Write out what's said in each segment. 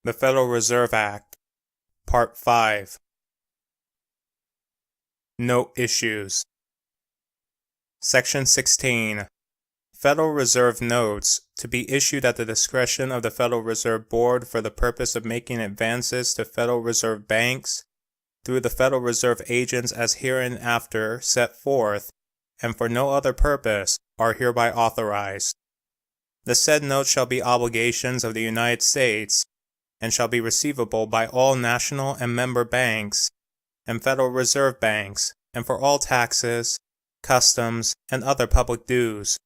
The Federal Reserve Act, Part 5. Note Issues. Section 16. Federal Reserve Notes to be issued at the discretion of the Federal Reserve Board for the purpose of making advances to Federal Reserve banks through the Federal Reserve agents as hereinafter set forth, and for no other purpose, are hereby authorized. The said notes shall be obligations of the United States, and shall be receivable by all national and member banks and Federal Reserve banks, and for all taxes, customs, and other public dues.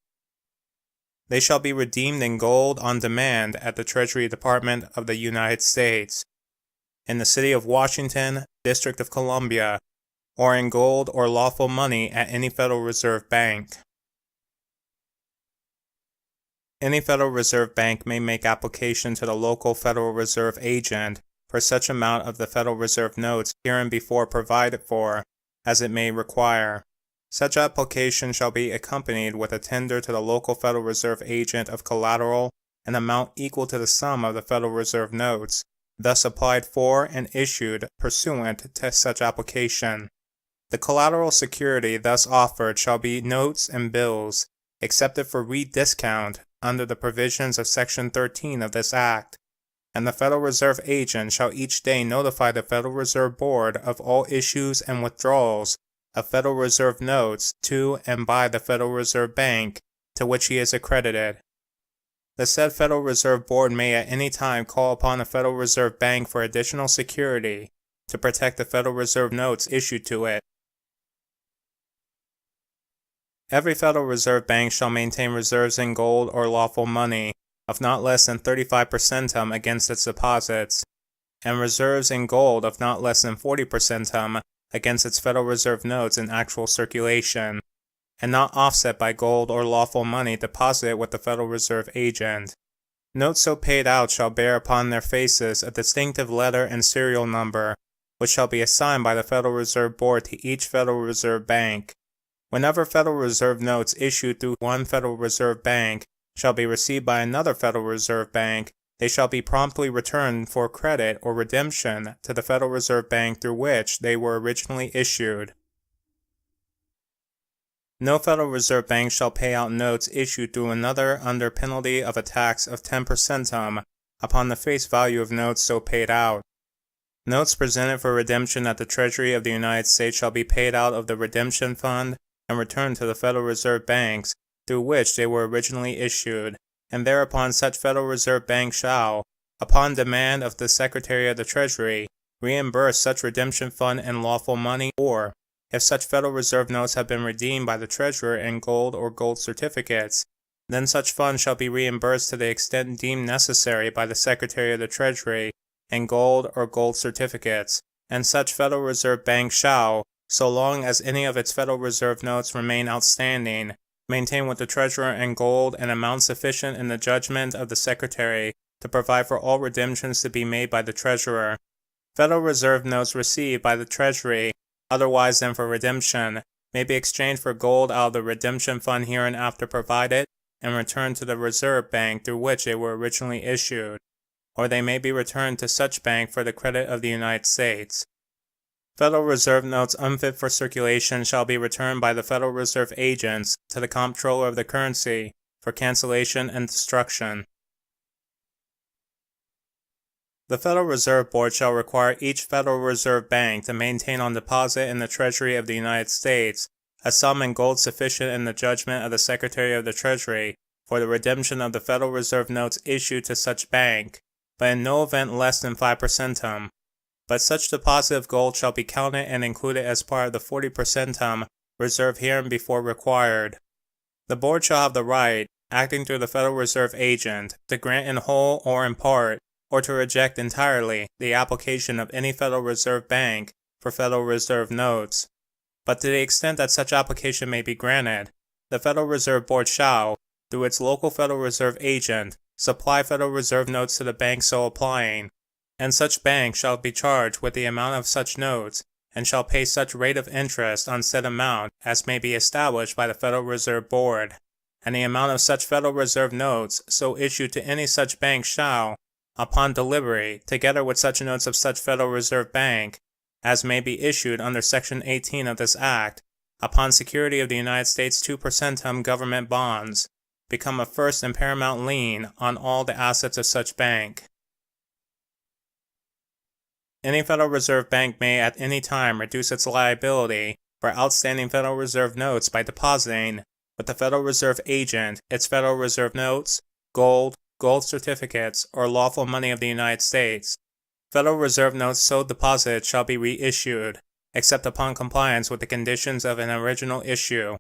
They shall be redeemed in gold on demand at the Treasury Department of the United States, in the City of Washington, District of Columbia, or in gold or lawful money at any Federal Reserve Bank. Any Federal Reserve Bank may make application to the local Federal Reserve agent for such amount of the Federal Reserve notes hereinbefore provided for as it may require. Such application shall be accompanied with a tender to the local Federal Reserve agent of collateral an amount equal to the sum of the Federal Reserve notes, thus applied for and issued pursuant to such application. The collateral security thus offered shall be notes and bills, accepted for rediscount under the provisions of Section 13 of this Act, and the Federal Reserve agent shall each day notify the Federal Reserve Board of all issues and withdrawals of Federal Reserve notes to and by the Federal Reserve Bank to which he is accredited. The said Federal Reserve Board may at any time call upon the Federal Reserve Bank for additional security to protect the Federal Reserve notes issued to it. Every Federal Reserve Bank shall maintain reserves in gold or lawful money of not less than 35 percentum against its deposits, and reserves in gold of not less than 40 percentum against its Federal Reserve notes in actual circulation, and not offset by gold or lawful money deposited with the Federal Reserve agent. Notes so paid out shall bear upon their faces a distinctive letter and serial number, which shall be assigned by the Federal Reserve Board to each Federal Reserve Bank. Whenever Federal Reserve notes issued through one Federal Reserve Bank shall be received by another Federal Reserve Bank, they shall be promptly returned for credit or redemption to the Federal Reserve Bank through which they were originally issued. No Federal Reserve Bank shall pay out notes issued through another under penalty of a tax of 10 percentum upon the face value of notes so paid out. Notes presented for redemption at the Treasury of the United States shall be paid out of the redemption fund and returned to the Federal Reserve banks through which they were originally issued, and thereupon such Federal Reserve Bank shall, upon demand of the Secretary of the Treasury, reimburse such redemption fund in lawful money, or, if such Federal Reserve notes have been redeemed by the Treasurer in gold or gold certificates, then such fund shall be reimbursed to the extent deemed necessary by the Secretary of the Treasury in gold or gold certificates, and such Federal Reserve Bank shall, so long as any of its Federal Reserve notes remain outstanding, maintain with the Treasurer in gold an amount sufficient in the judgment of the Secretary to provide for all redemptions to be made by the Treasurer. Federal Reserve notes received by the Treasury, otherwise than for redemption, may be exchanged for gold out of the redemption fund hereinafter provided, and returned to the Reserve Bank through which they were originally issued, or they may be returned to such bank for the credit of the United States. Federal Reserve notes unfit for circulation shall be returned by the Federal Reserve agents to the Comptroller of the Currency for cancellation and destruction. The Federal Reserve Board shall require each Federal Reserve Bank to maintain on deposit in the Treasury of the United States a sum in gold sufficient in the judgment of the Secretary of the Treasury for the redemption of the Federal Reserve notes issued to such bank, but in no event less than 5 percentum. But such deposit of gold shall be counted and included as part of the 40 percentum reserve hereinbefore required. The Board shall have the right, acting through the Federal Reserve agent, to grant in whole or in part, or to reject entirely, the application of any Federal Reserve Bank for Federal Reserve notes. But to the extent that such application may be granted, the Federal Reserve Board shall, through its local Federal Reserve agent, supply Federal Reserve notes to the bank so applying, and such bank shall be charged with the amount of such notes, and shall pay such rate of interest on said amount as may be established by the Federal Reserve Board, and the amount of such Federal Reserve notes so issued to any such bank shall, upon delivery, together with such notes of such Federal Reserve Bank as may be issued under Section 18 of this Act, upon security of the United States 2% government bonds, become a first and paramount lien on all the assets of such bank. Any Federal Reserve Bank may at any time reduce its liability for outstanding Federal Reserve notes by depositing with the Federal Reserve agent its Federal Reserve notes, gold certificates, or lawful money of the United States. Federal Reserve notes so deposited shall be reissued, except upon compliance with the conditions of an original issue.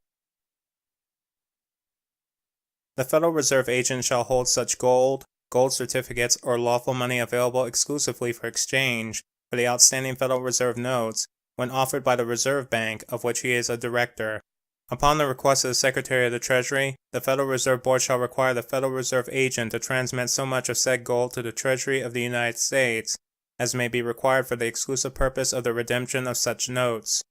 The Federal Reserve agent shall hold such gold certificates, or lawful money available exclusively for exchange for the outstanding Federal Reserve notes when offered by the Reserve Bank of which he is a director. Upon the request of the Secretary of the Treasury, the Federal Reserve Board shall require the Federal Reserve agent to transmit so much of said gold to the Treasury of the United States as may be required for the exclusive purpose of the redemption of such notes.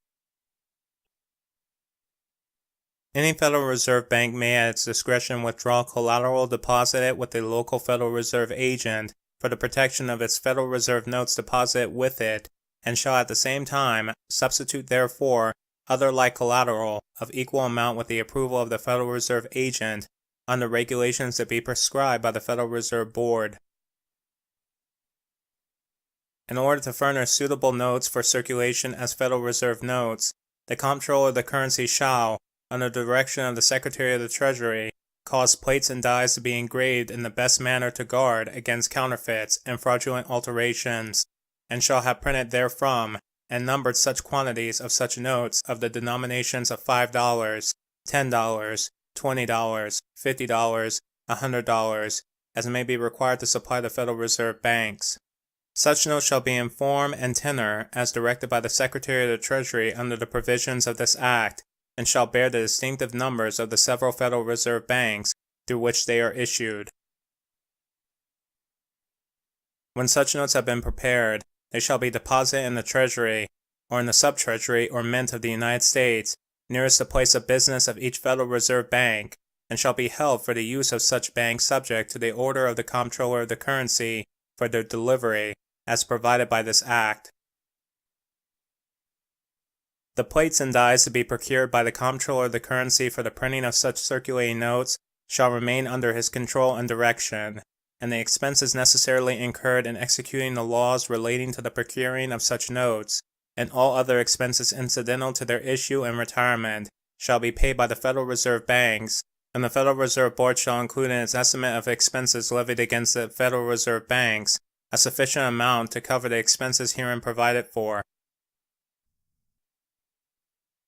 Any Federal Reserve Bank may at its discretion withdraw collateral deposited with the local Federal Reserve agent for the protection of its Federal Reserve notes deposited with it, and shall at the same time substitute therefor other like collateral of equal amount with the approval of the Federal Reserve agent under regulations to be prescribed by the Federal Reserve Board. In order to furnish suitable notes for circulation as Federal Reserve notes, the Comptroller of the Currency shall, under the direction of the Secretary of the Treasury, cause plates and dies to be engraved in the best manner to guard against counterfeits and fraudulent alterations, and shall have printed therefrom and numbered such quantities of such notes of the denominations of $5, $10, $20, $50, $100, as may be required to supply the Federal Reserve banks. Such notes shall be in form and tenor as directed by the Secretary of the Treasury under the provisions of this Act, and shall bear the distinctive numbers of the several Federal Reserve banks through which they are issued. When such notes have been prepared, they shall be deposited in the Treasury, or in the Sub-Treasury or Mint of the United States, nearest the place of business of each Federal Reserve Bank, and shall be held for the use of such bank subject to the order of the Comptroller of the Currency for their delivery, as provided by this Act. The plates and dies to be procured by the Comptroller of the Currency for the printing of such circulating notes shall remain under his control and direction, and the expenses necessarily incurred in executing the laws relating to the procuring of such notes, and all other expenses incidental to their issue and retirement, shall be paid by the Federal Reserve banks, and the Federal Reserve Board shall include in its estimate of expenses levied against the Federal Reserve banks a sufficient amount to cover the expenses herein provided for.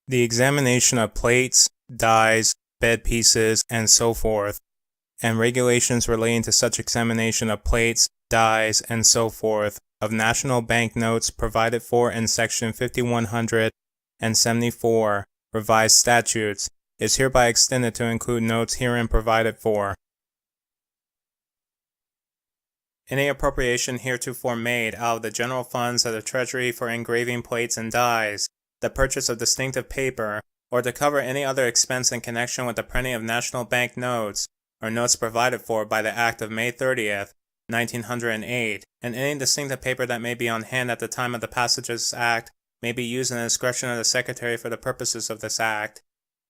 The examination of plates, dies, bed pieces, and so forth, and regulations relating to such examination of plates, dies, and so forth of national bank notes provided for in Section 5174 revised statutes is hereby extended to include notes herein provided for. Any appropriation heretofore made out of the general funds of the Treasury for engraving plates and dies, the purchase of distinctive paper, or to cover any other expense in connection with the printing of national bank notes, or notes provided for by the Act of May 30th, 1908, and any distinctive paper that may be on hand at the time of the passage of this Act may be used in the discretion of the Secretary for the purposes of this Act.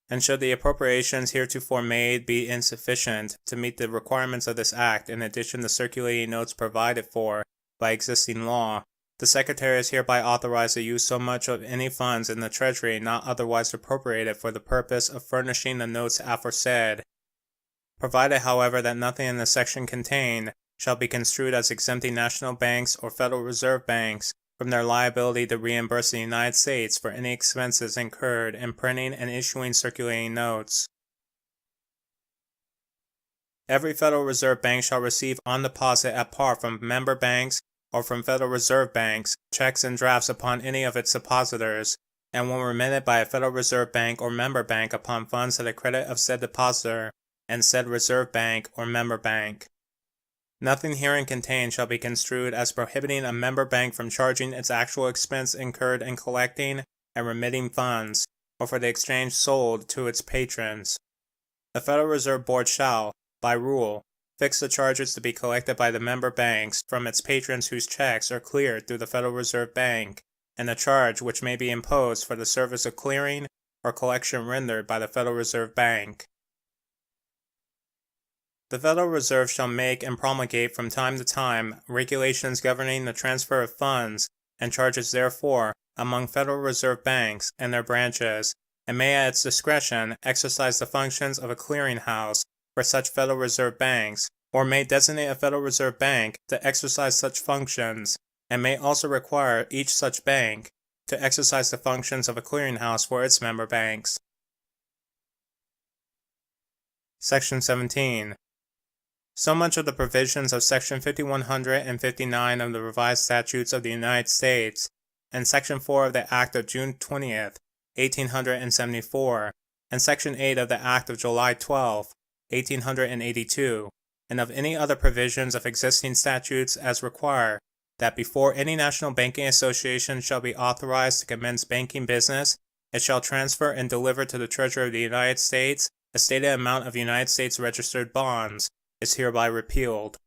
And should the appropriations heretofore made be insufficient to meet the requirements of this Act in addition to circulating notes provided for by existing law, the Secretary is hereby authorized to use so much of any funds in the Treasury not otherwise appropriated for the purpose of furnishing the notes aforesaid, provided, however, that nothing in the section contained shall be construed as exempting national banks or Federal Reserve banks from their liability to reimburse the United States for any expenses incurred in printing and issuing circulating notes. Every Federal Reserve Bank shall receive on deposit at par from member banks or from Federal Reserve banks checks and drafts upon any of its depositors, and when remitted by a Federal Reserve Bank or member bank upon funds to the credit of said depositor and said Reserve Bank or member bank. Nothing herein contained shall be construed as prohibiting a member bank from charging its actual expense incurred in collecting and remitting funds, or for the exchange sold to its patrons. The Federal Reserve Board shall, by rule, fix the charges to be collected by the member banks from its patrons whose checks are cleared through the Federal Reserve Bank, and the charge which may be imposed for the service of clearing or collection rendered by the Federal Reserve Bank. The Federal Reserve shall make and promulgate from time to time regulations governing the transfer of funds and charges therefor among Federal Reserve banks and their branches, and may at its discretion exercise the functions of a clearinghouse for such Federal Reserve banks, or may designate a Federal Reserve Bank to exercise such functions, and may also require each such bank to exercise the functions of a clearinghouse for its member banks. Section 17. So much of the provisions of Section 5159 of the Revised Statutes of the United States and Section 4 of the Act of June 20th, 1874, and Section 8 of the Act of July 12th, 1882, and of any other provisions of existing statutes as require that before any national banking association shall be authorized to commence banking business, it shall transfer and deliver to the Treasury of the United States a stated amount of United States registered bonds, is hereby repealed.